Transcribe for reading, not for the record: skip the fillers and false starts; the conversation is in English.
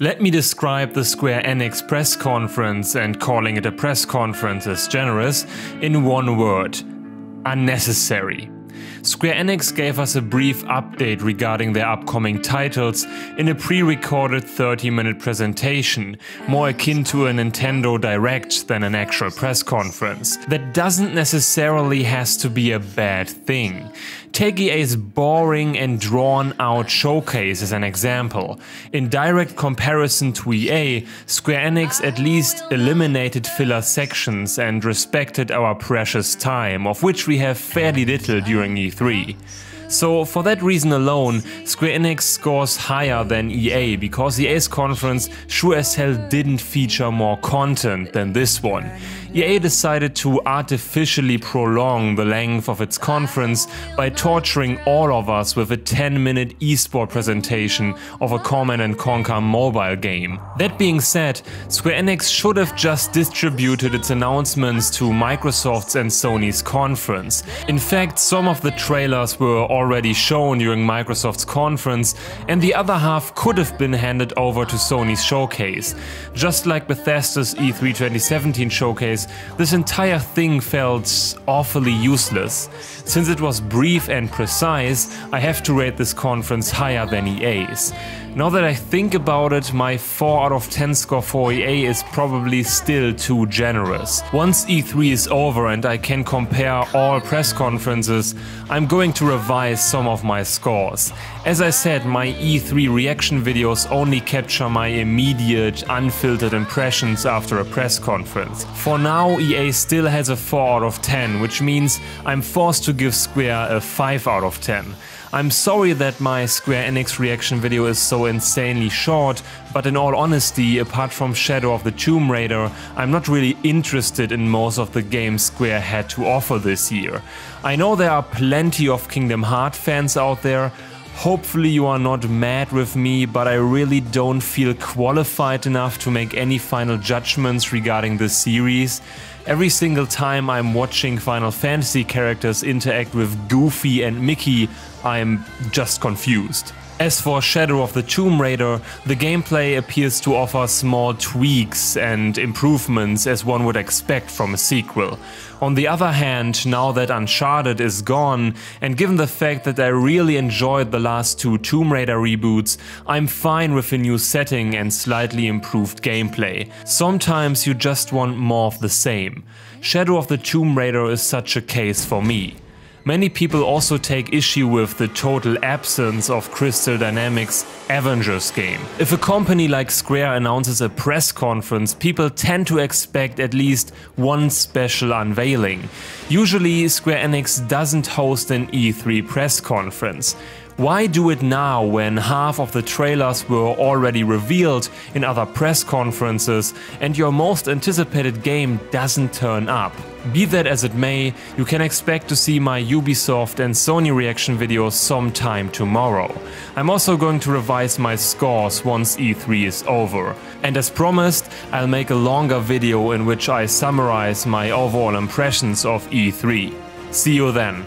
Let me describe the Square Enix press conference, and calling it a press conference is generous, in one word: unnecessary. Square Enix gave us a brief update regarding their upcoming titles in a pre-recorded 30-minute presentation, more akin to a Nintendo Direct than an actual press conference. That doesn't necessarily has to be a bad thing. Take EA's boring and drawn-out showcase as an example. In direct comparison to EA, Square Enix at least eliminated filler sections and respected our precious time, of which we have fairly little during E3. So for that reason alone, Square Enix scores higher than EA, because EA's conference sure as hell didn't feature more content than this one. EA decided to artificially prolong the length of its conference by torturing all of us with a 10-minute esport presentation of a Command & Conquer mobile game. That being said, Square Enix should have just distributed its announcements to Microsoft's and Sony's conference. In fact, some of the trailers were already shown during Microsoft's conference, and the other half could have been handed over to Sony's showcase. Just like Bethesda's E3 2017 showcase, this entire thing felt awfully useless. Since it was brief and precise, I have to rate this conference higher than EA's. Now that I think about it, my 4 out of 10 score for EA is probably still too generous. Once E3 is over and I can compare all press conferences, I'm going to revise some of my scores. As I said, my E3 reaction videos only capture my immediate, unfiltered impressions after a press conference. For now, EA still has a 4 out of 10, which means I'm forced to give Square a 5 out of 10. I'm sorry that my Square Enix reaction video is so insanely short, but in all honesty, apart from Shadow of the Tomb Raider, I'm not really interested in most of the games Square had to offer this year. I know there are plenty of Kingdom Hearts fans out there. Hopefully you are not mad with me, but I really don't feel qualified enough to make any final judgments regarding this series. Every single time I'm watching Final Fantasy characters interact with Goofy and Mickey, I'm just confused. As for Shadow of the Tomb Raider, the gameplay appears to offer small tweaks and improvements as one would expect from a sequel. On the other hand, now that Uncharted is gone, and given the fact that I really enjoyed the last 2 Tomb Raider reboots, I'm fine with a new setting and slightly improved gameplay. Sometimes you just want more of the same. Shadow of the Tomb Raider is such a case for me. Many people also take issue with the total absence of Crystal Dynamics' Avengers game. If a company like Square announces a press conference, people tend to expect at least one special unveiling. Usually, Square Enix doesn't host an E3 press conference. Why do it now when half of the trailers were already revealed in other press conferences and your most anticipated game doesn't turn up? Be that as it may, you can expect to see my Ubisoft and Sony reaction videos sometime tomorrow. I'm also going to revise my scores once E3 is over. And as promised, I'll make a longer video in which I summarize my overall impressions of E3. See you then.